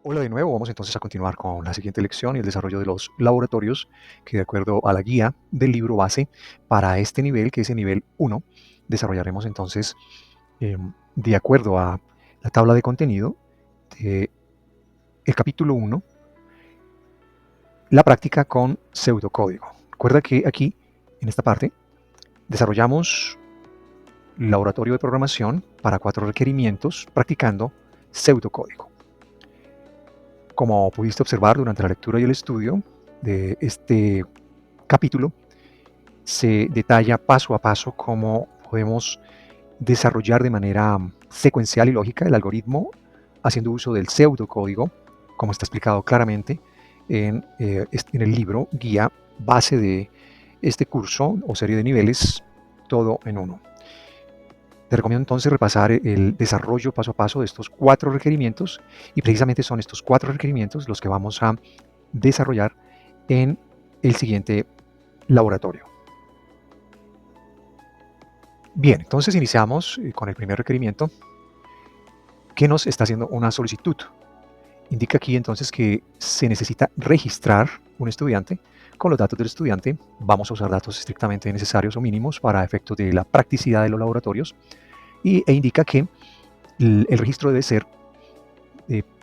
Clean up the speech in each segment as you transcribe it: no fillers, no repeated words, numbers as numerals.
Hola de nuevo, vamos entonces a continuar con la siguiente lección y el desarrollo de los laboratorios que de acuerdo a la guía del libro base para este nivel, que es el nivel 1, desarrollaremos entonces de acuerdo a la tabla de contenido del capítulo 1, la práctica con pseudocódigo. Recuerda que aquí, en esta parte, desarrollamos laboratorio de programación para 4 requerimientos practicando pseudocódigo. Como pudiste observar durante la lectura y el estudio de este capítulo, se detalla paso a paso cómo podemos desarrollar de manera secuencial y lógica el algoritmo haciendo uso del pseudocódigo, como está explicado claramente en el libro guía base de este curso o serie de niveles, todo en uno. Te recomiendo entonces repasar el desarrollo paso a paso de estos 4 requerimientos, y precisamente son estos 4 requerimientos los que vamos a desarrollar en el siguiente laboratorio. Bien, entonces iniciamos con el primer requerimiento, que nos está haciendo una solicitud. Indica aquí entonces que se necesita registrar un estudiante. Con los datos del estudiante vamos a usar datos estrictamente necesarios o mínimos para efectos de la practicidad de los laboratorios, e indica que el registro debe ser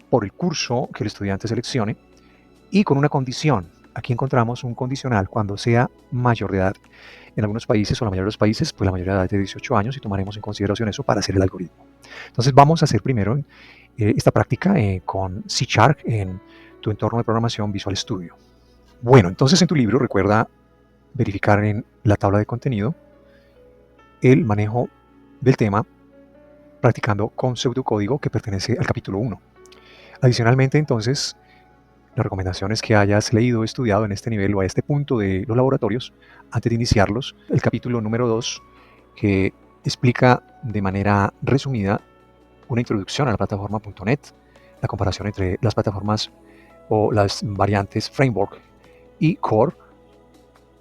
por el curso que el estudiante seleccione y con una condición. Aquí encontramos un condicional: cuando sea mayor de edad. En algunos países, o la mayoría de los países, pues la mayoría de edad es de 18 años, y tomaremos en consideración eso para hacer el algoritmo. Entonces vamos a hacer primero esta práctica con C# en tu entorno de programación Visual Studio. Bueno, entonces en tu libro recuerda verificar en la tabla de contenido el manejo del tema practicando con pseudocódigo, que pertenece al capítulo 1. Adicionalmente, entonces, la recomendación es que hayas leído o estudiado en este nivel o a este punto de los laboratorios, antes de iniciarlos, el capítulo número 2, que explica de manera resumida una introducción a la plataforma .NET, la comparación entre las plataformas o las variantes Framework y Core,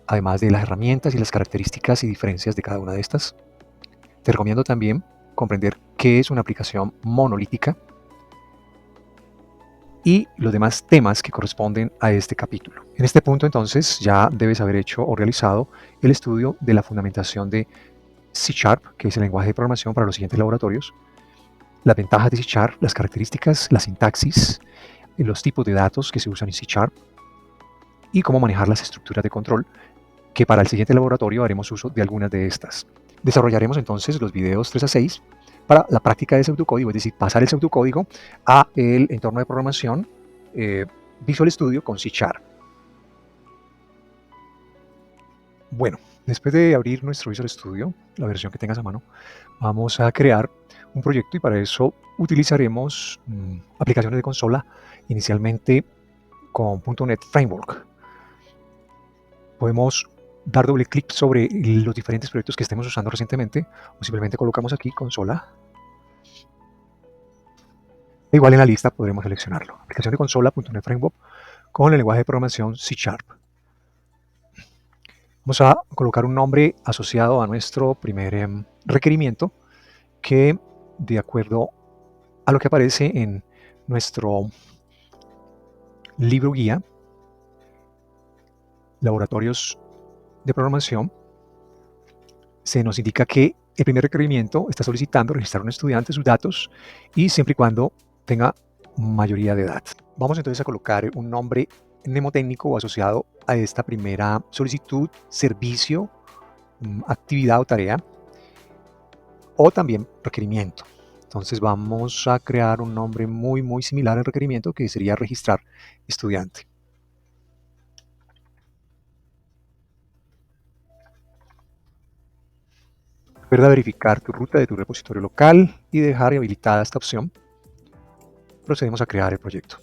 además de las herramientas y las características y diferencias de cada una de estas. Te recomiendo también comprender qué es una aplicación monolítica y los demás temas que corresponden a este capítulo. En este punto, entonces, ya debes haber hecho o realizado el estudio de la fundamentación de C#, que es el lenguaje de programación para los siguientes laboratorios, las ventajas de C#, las características, la sintaxis, los tipos de datos que se usan en C# y cómo manejar las estructuras de control, que para el siguiente laboratorio haremos uso de algunas de estas. Desarrollaremos entonces los videos 3 a 6 para la práctica de pseudocódigo, es decir, pasar el pseudocódigo a el entorno de programación Visual Studio con C#. Bueno, después de abrir nuestro Visual Studio, la versión que tengas a mano, vamos a crear un proyecto, y para eso utilizaremos aplicaciones de consola, inicialmente con .NET Framework. Podemos dar doble clic sobre los diferentes proyectos que estemos usando recientemente, o simplemente colocamos aquí consola. Igual en la lista podremos seleccionarlo. Aplicación de consola .NET Framework con el lenguaje de programación C#. Vamos a colocar un nombre asociado a nuestro primer requerimiento, que de acuerdo a lo que aparece en nuestro libro guía Laboratorios de Programación, se nos indica que el primer requerimiento está solicitando registrar a un estudiante, sus datos, y siempre y cuando tenga mayoría de edad. Vamos entonces a colocar un nombre mnemotécnico asociado a esta primera solicitud, servicio, actividad o tarea, o también requerimiento. Entonces vamos a crear un nombre muy similar al requerimiento, que sería registrar estudiante. Recuerda verificar tu ruta de tu repositorio local y dejar habilitada esta opción. Procedemos a crear el proyecto.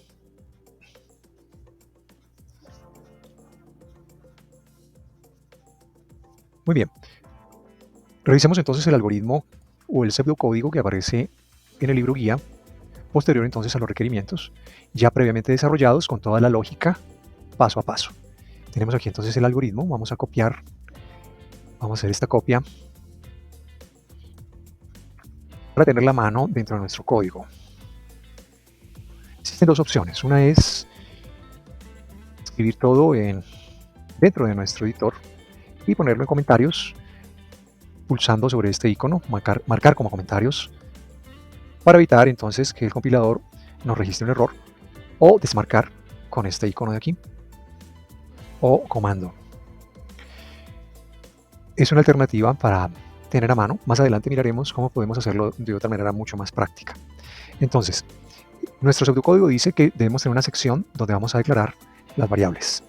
Muy bien. Revisemos entonces el algoritmo o el pseudocódigo que aparece en el libro guía, posterior entonces a los requerimientos, ya previamente desarrollados con toda la lógica paso a paso. Tenemos aquí entonces el algoritmo. Vamos a copiar, vamos a hacer esta copia para tener la mano dentro de nuestro código. Existen dos opciones. Una es escribir todo dentro de nuestro editor y ponerlo en comentarios pulsando sobre este icono, marcar como comentarios, para evitar entonces que el compilador nos registre un error, o desmarcar con este icono de aquí, o comando. Es una alternativa para tener a mano. Más adelante miraremos cómo podemos hacerlo de otra manera mucho más práctica. Entonces, nuestro pseudocódigo dice que debemos tener una sección donde vamos a declarar las variables.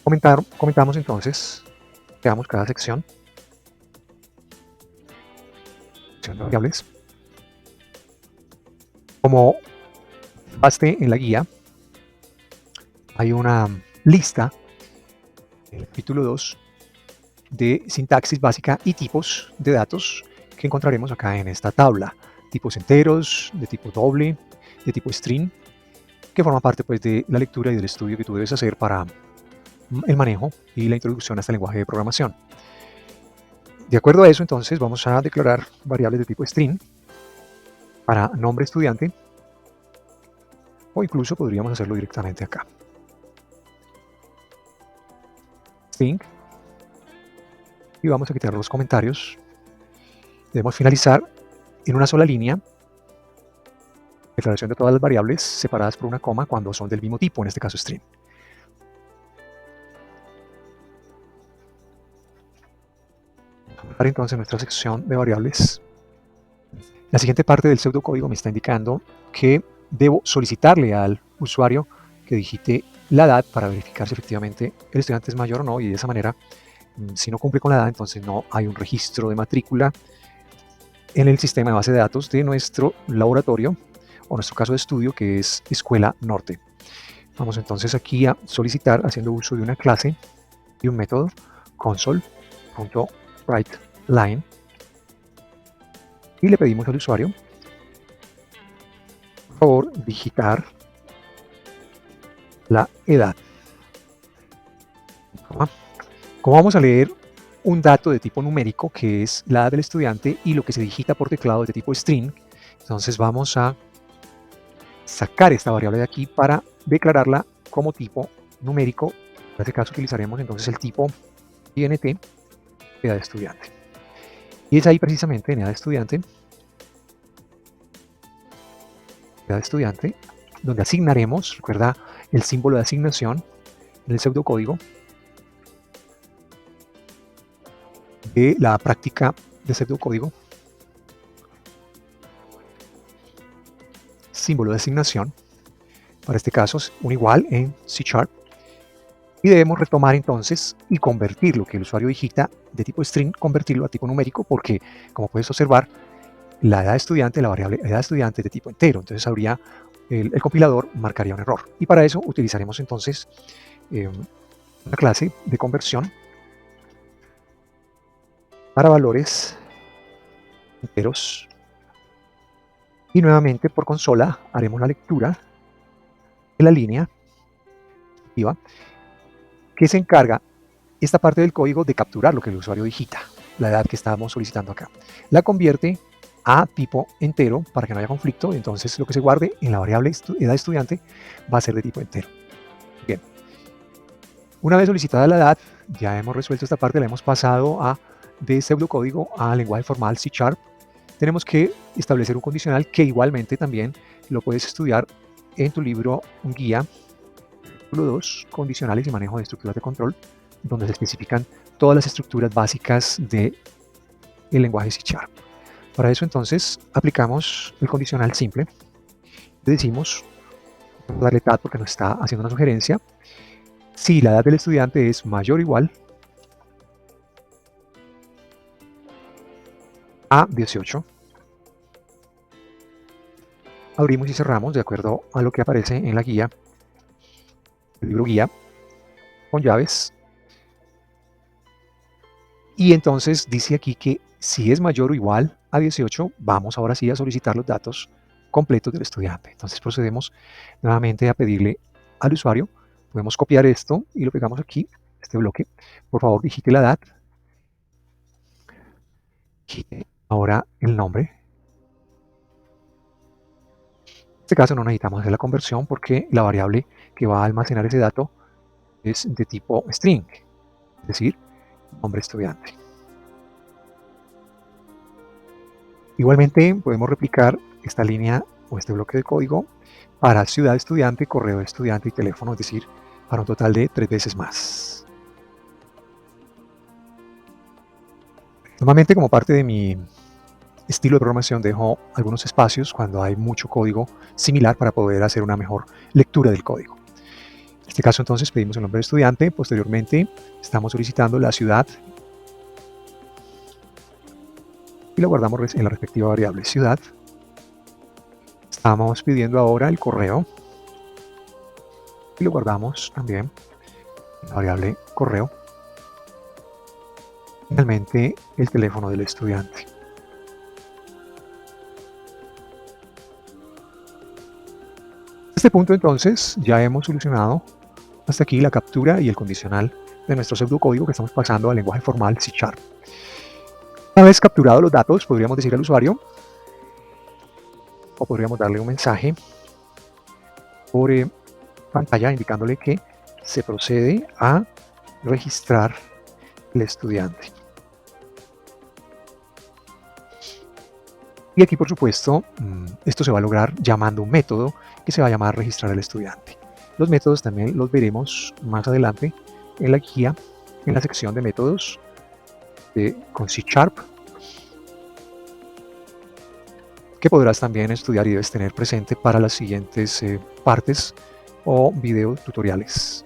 Comentamos entonces, creamos cada sección de variables. Como baste en la guía, hay una lista, el capítulo 2, de sintaxis básica y tipos de datos que encontraremos acá en esta tabla. Tipos enteros, de tipo doble, de tipo string, que forman parte pues, de la lectura y del estudio que tú debes hacer para el manejo y la introducción a este lenguaje de programación. De acuerdo a eso, entonces, vamos a declarar variables de tipo string para nombre estudiante, o incluso podríamos hacerlo directamente acá. String, y vamos a quitar los comentarios. Debemos finalizar en una sola línea declaración de todas las variables separadas por una coma cuando son del mismo tipo, en este caso string. Ahora entonces nuestra sección de variables. La siguiente parte del pseudocódigo me está indicando que debo solicitarle al usuario que digite la edad para verificar si efectivamente el estudiante es mayor o no, y de esa manera, si no cumple con la edad, entonces no hay un registro de matrícula en el sistema de base de datos de nuestro laboratorio o nuestro caso de estudio, que es Escuela Norte. Vamos entonces aquí a solicitar, haciendo uso de una clase y un método, console.writeLine, y le pedimos al usuario, por favor, digitar la edad. Como vamos a leer un dato de tipo numérico, que es la edad del estudiante, y lo que se digita por teclado es de tipo string, entonces vamos a sacar esta variable de aquí para declararla como tipo numérico. En este caso utilizaremos entonces el tipo int, edad de estudiante. Y es ahí precisamente en edad de estudiante, donde asignaremos, recuerda el símbolo de asignación en el pseudocódigo de la práctica de pseudocódigo, símbolo de asignación, para este caso es un igual en C#, y debemos retomar entonces y convertir lo que el usuario digita de tipo string, convertirlo a tipo numérico, porque como puedes observar, la edad de estudiante, la variable edad de estudiante es de tipo entero, entonces habría el compilador marcaría un error, y para eso utilizaremos entonces una clase de conversión para valores enteros, y nuevamente por consola haremos la lectura de la línea que se encarga esta parte del código de capturar lo que el usuario digita, la edad que estábamos solicitando acá. La convierte a tipo entero para que no haya conflicto, entonces lo que se guarde en la variable edad estudiante va a ser de tipo entero. Bien, una vez solicitada la edad, ya hemos resuelto esta parte, la hemos pasado de pseudocódigo a lenguaje formal C#. Tenemos que establecer un condicional que igualmente también lo puedes estudiar en tu libro guía, capítulo 2, condicionales y manejo de estructuras de control, donde se especifican todas las estructuras básicas del lenguaje C#. Para eso entonces aplicamos el condicional simple. Le decimos, vamos a darle tab porque nos está haciendo una sugerencia, si la edad del estudiante es mayor o igual a 18. Abrimos y cerramos de acuerdo a lo que aparece en la guía, el libro guía, con llaves. Y entonces dice aquí que si es mayor o igual a 18, vamos ahora sí a solicitar los datos completos del estudiante. Entonces procedemos nuevamente a pedirle al usuario, podemos copiar esto y lo pegamos aquí, este bloque. Por favor, digite la edad. Digite ahora el nombre. este caso no necesitamos hacer la conversión porque la variable que va a almacenar ese dato es de tipo string, es decir, nombre estudiante. Igualmente podemos replicar esta línea o este bloque de código para ciudad estudiante, correo de estudiante y teléfono, es decir, para un total de 3 veces más. Normalmente, como parte de mi estilo de programación, dejo algunos espacios cuando hay mucho código similar para poder hacer una mejor lectura del código. En este caso, entonces, pedimos el nombre de estudiante. Posteriormente, estamos solicitando la ciudad y lo guardamos en la respectiva variable ciudad. Estamos pidiendo ahora el correo y lo guardamos también en la variable correo. Finalmente, el teléfono del estudiante. A este punto, entonces, ya hemos solucionado hasta aquí la captura y el condicional de nuestro pseudocódigo que estamos pasando al lenguaje formal C#. Una vez capturados los datos, podríamos decir al usuario, o podríamos darle un mensaje por pantalla indicándole que se procede a registrar el estudiante. Y aquí, por supuesto, esto se va a lograr llamando un método que se va a llamar registrar al estudiante. Los métodos también los veremos más adelante en la guía, en la sección de métodos con C#, que podrás también estudiar y debes tener presente para las siguientes partes o video tutoriales.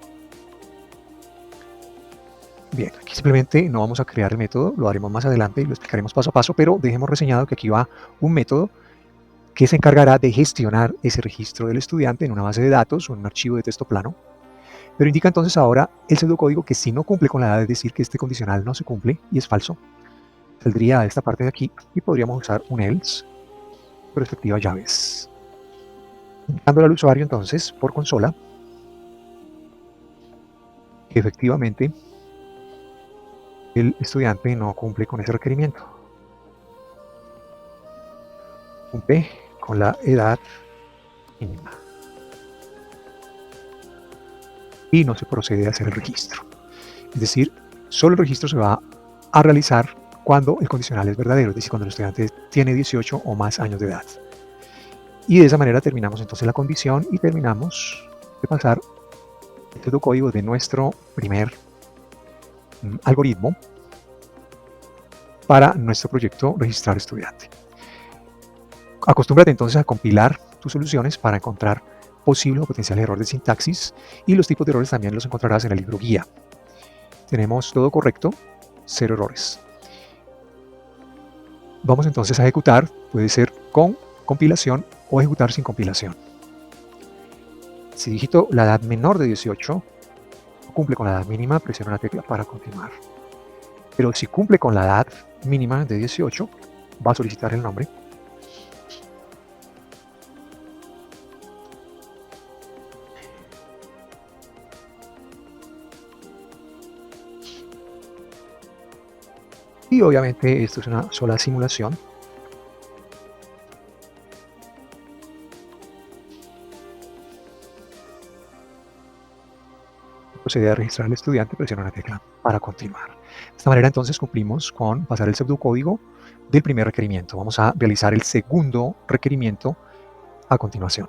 Bien, aquí simplemente no vamos a crear el método, lo haremos más adelante y lo explicaremos paso a paso, pero dejemos reseñado que aquí va un método que se encargará de gestionar ese registro del estudiante en una base de datos o en un archivo de texto plano, pero indica entonces ahora el pseudocódigo que si no cumple con la edad, es decir, que este condicional no se cumple y es falso, saldría a esta parte de aquí y podríamos usar un else con respectiva llaves. Indicándole al usuario entonces por consola que efectivamente el estudiante no cumple con ese requerimiento. Cumple con la edad mínima. Y no se procede a hacer el registro. Es decir, solo el registro se va a realizar cuando el condicional es verdadero, es decir, cuando el estudiante tiene 18 o más años de edad. Y de esa manera terminamos entonces la condición y terminamos de pasar el pseudocódigo de nuestro primer algoritmo para nuestro proyecto registrar estudiante. Acostúmbrate entonces a compilar tus soluciones para encontrar posible o potencial error de sintaxis, y los tipos de errores también los encontrarás en el libro guía. Tenemos todo correcto, 0 errores. Vamos entonces a ejecutar, puede ser con compilación o ejecutar sin compilación. Si digito la edad menor de 18, cumple con la edad mínima, presiona la tecla para continuar. Pero si cumple con la edad mínima de 18, va a solicitar el nombre. Y obviamente esto es una sola simulación. Procede a registrar al estudiante, presiona una tecla para continuar. De esta manera entonces cumplimos con pasar el pseudocódigo del primer requerimiento. Vamos a realizar el segundo requerimiento a continuación.